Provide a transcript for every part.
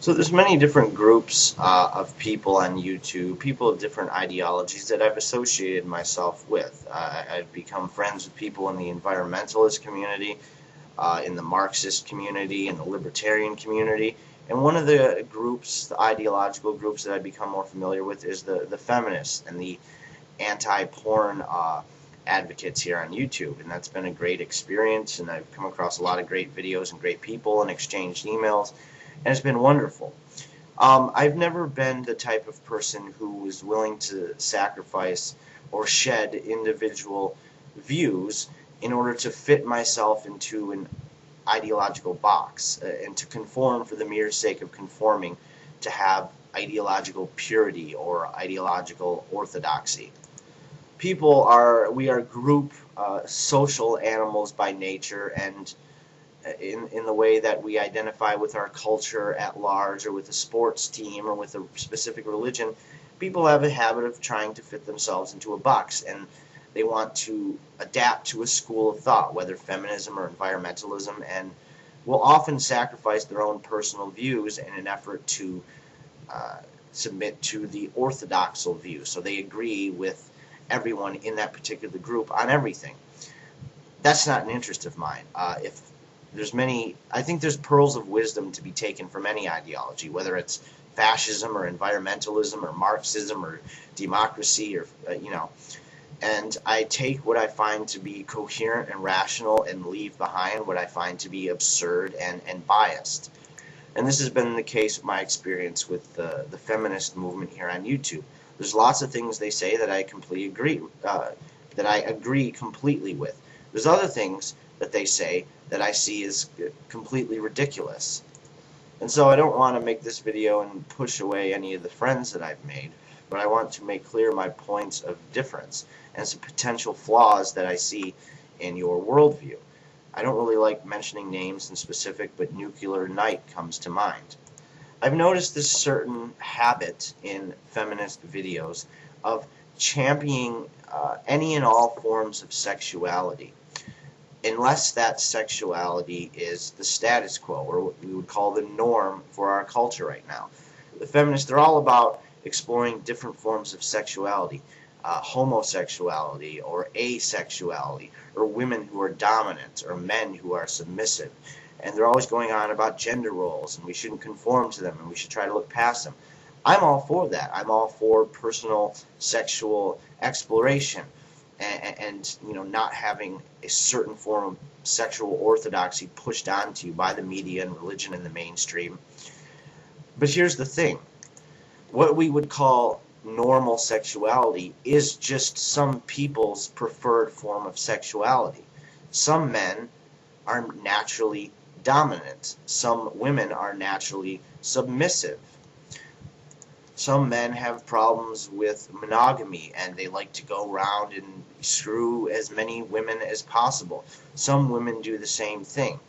So there's many different groups of people on YouTube, people of different ideologies that I've associated myself with. I've become friends with people in the environmentalist community, in the Marxist community, in the libertarian community. And one of the groups, the ideological groups that I've become more familiar with is the feminists and the anti-porn advocates here on YouTube. And that's been a great experience, and I've come across a lot of great videos and great people and exchanged emails, and it's been wonderful. I've never been the type of person who is willing to sacrifice or shed individual views in order to fit myself into an ideological box and to conform for the mere sake of conforming, to have ideological purity or ideological orthodoxy. We are group social animals by nature, and in the way that we identify with our culture at large, or with a sports team, or with a specific religion, people have a habit of trying to fit themselves into a box, and they want to adapt to a school of thought, whether feminism or environmentalism, and will often sacrifice their own personal views in an effort to submit to the orthodoxal view. So they agree with everyone in that particular group on everything. That's not an interest of mine. I think there's pearls of wisdom to be taken from any ideology, whether it's fascism or environmentalism or Marxism or democracy, or and I take what I find to be coherent and rational and leave behind what I find to be absurd and biased. And this has been the case with my experience with the feminist movement here on YouTube. There's lots of things they say that I completely agree, that I agree completely with. There's other things that they say that I see as completely ridiculous. And so I don't want to make this video and push away any of the friends that I've made, but I want to make clear my points of difference and some potential flaws that I see in your worldview. I don't really like mentioning names in specific, but Nuclear Night comes to mind. I've noticed this certain habit in feminist videos of championing any and all forms of sexuality, unless that sexuality is the status quo, or what we would call the norm for our culture right now. The feminists, they're all about exploring different forms of sexuality, homosexuality or asexuality, or women who are dominant, or men who are submissive. And they're always going on about gender roles, and we shouldn't conform to them, and we should try to look past them. I'm all for that. I'm all for personal sexual exploration, and not having a certain form of sexual orthodoxy pushed onto you by the media and religion and the mainstream. But here's the thing. What we would call normal sexuality is just some people's preferred form of sexuality. Some men are naturally dominant. Some women are naturally submissive. Some men have problems with monogamy, and they like to go around and screw as many women as possible. Some women do the same thing.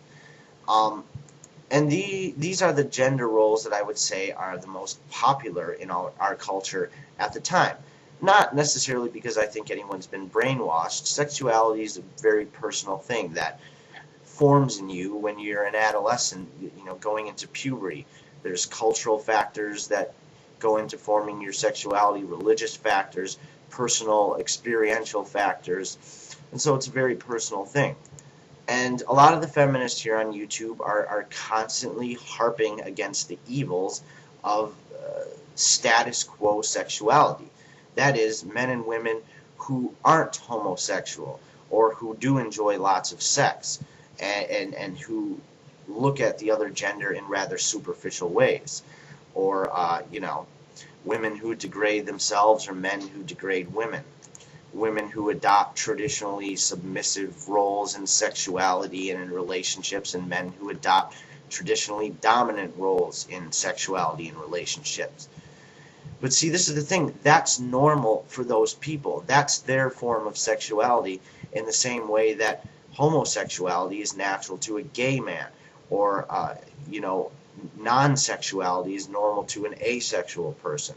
And these are the gender roles that I would say are the most popular in our culture at the time. Not necessarily because I think anyone's been brainwashed. Sexuality is a very personal thing that forms in you when you're an adolescent, going into puberty. There's cultural factors that go into forming your sexuality, religious factors, personal experiential factors, and so it's a very personal thing. And a lot of the feminists here on YouTube are constantly harping against the evils of status quo sexuality. That is, men and women who aren't homosexual, or who do enjoy lots of sex, and who look at the other gender in rather superficial ways. Or, women who degrade themselves, or men who degrade women. Women who adopt traditionally submissive roles in sexuality and in relationships, and men who adopt traditionally dominant roles in sexuality and relationships. But see, this is the thing. That's normal for those people. That's their form of sexuality, in the same way that homosexuality is natural to a gay man, or, non-sexuality is normal to an asexual person,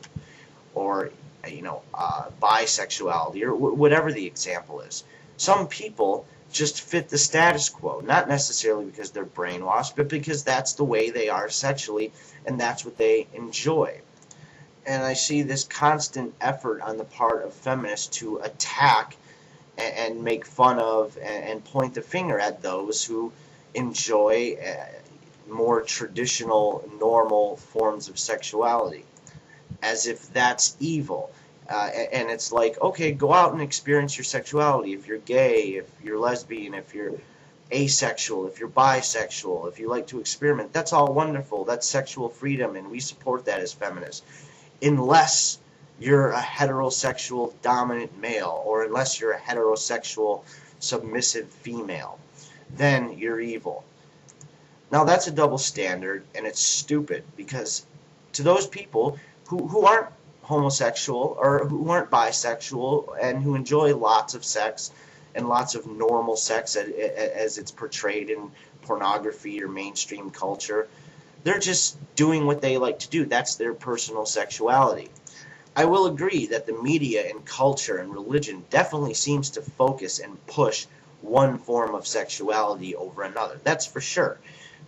or bisexuality, or whatever the example is. Some people just fit the status quo, not necessarily because they're brainwashed, but because that's the way they are sexually, and that's what they enjoy. And I see this constant effort on the part of feminists to attack and make fun of and point the finger at those who enjoy more traditional, normal forms of sexuality, as if that's evil. And it's like, okay, go out and experience your sexuality. If you're gay, if you're lesbian, if you're asexual, if you're bisexual, if you like to experiment, that's all wonderful. That's sexual freedom, and we support that as feminists. Unless you're a heterosexual dominant male, or unless you're a heterosexual submissive female, then you're evil. Now that's a double standard, and it's stupid, because to those people who aren't homosexual or who aren't bisexual and who enjoy lots of sex and lots of normal sex as it's portrayed in pornography or mainstream culture, they're just doing what they like to do. That's their personal sexuality. I will agree that the media and culture and religion definitely seems to focus and push one form of sexuality over another. That's for sure.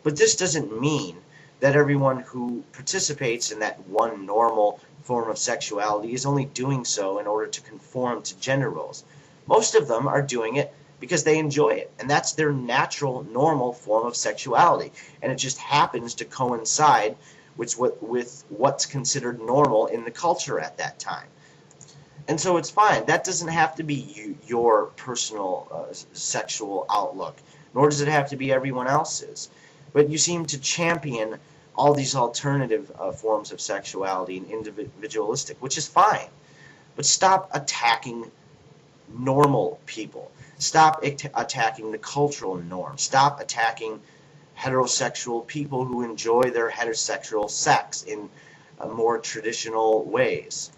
But this doesn't mean that everyone who participates in that one normal form of sexuality is only doing so in order to conform to gender roles. Most of them are doing it because they enjoy it, and that's their natural, normal form of sexuality, and it just happens to coincide with what's considered normal in the culture at that time. And so it's fine. That doesn't have to be your personal sexual outlook, nor does it have to be everyone else's. But you seem to champion all these alternative forms of sexuality and individualistic, which is fine. But stop attacking normal people. Stop attacking the cultural norm. Stop attacking heterosexual people who enjoy their heterosexual sex in more traditional ways.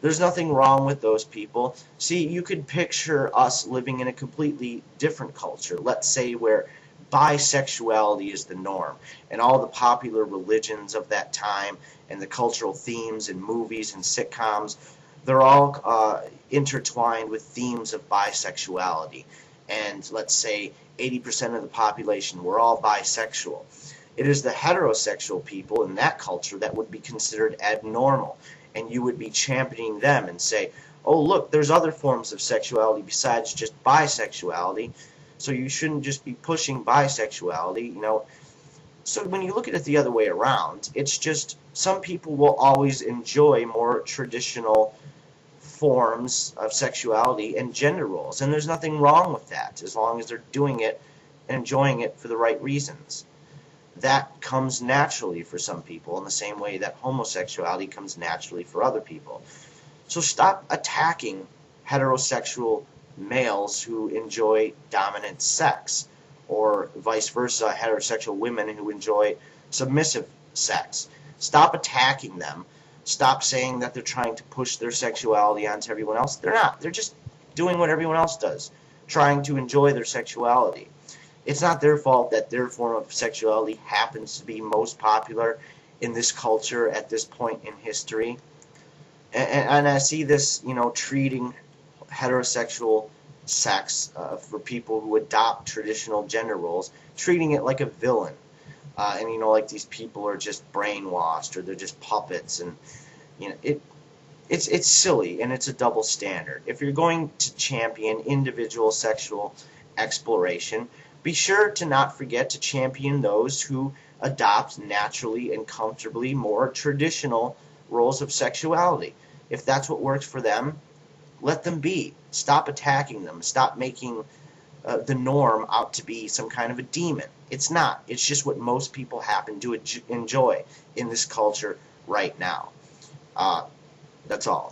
There's nothing wrong with those people. See, you could picture us living in a completely different culture, let's say where bisexuality is the norm, and all the popular religions of that time and the cultural themes in movies and sitcoms, they're all intertwined with themes of bisexuality. And let's say 80% of the population were all bisexual. It is the heterosexual people in that culture that would be considered abnormal, and you would be championing them and say, oh look, there's other forms of sexuality besides just bisexuality, so you shouldn't just be pushing bisexuality, you know. So when you look at it the other way around, it's just some people will always enjoy more traditional forms of sexuality and gender roles, and there's nothing wrong with that as long as they're doing it and enjoying it for the right reasons. That comes naturally for some people in the same way that homosexuality comes naturally for other people. So stop attacking heterosexual males who enjoy dominant sex, or vice versa, heterosexual women who enjoy submissive sex. Stop attacking them. Stop saying that they're trying to push their sexuality onto everyone else. They're not. They're just doing what everyone else does, trying to enjoy their sexuality. It's not their fault that their form of sexuality happens to be most popular in this culture at this point in history. And I see this, you know, treating heterosexual sex for people who adopt traditional gender roles, treating it like a villain. And, you know, like these people are just brainwashed, or they're just puppets, and, you know, it's silly, and it's a double standard. If you're going to champion individual sexual exploration, be sure to not forget to champion those who adopt naturally and comfortably more traditional roles of sexuality. If that's what works for them, let them be. Stop attacking them. Stop making the norm out to be some kind of a demon. It's not. It's just what most people happen to enjoy in this culture right now. That's all.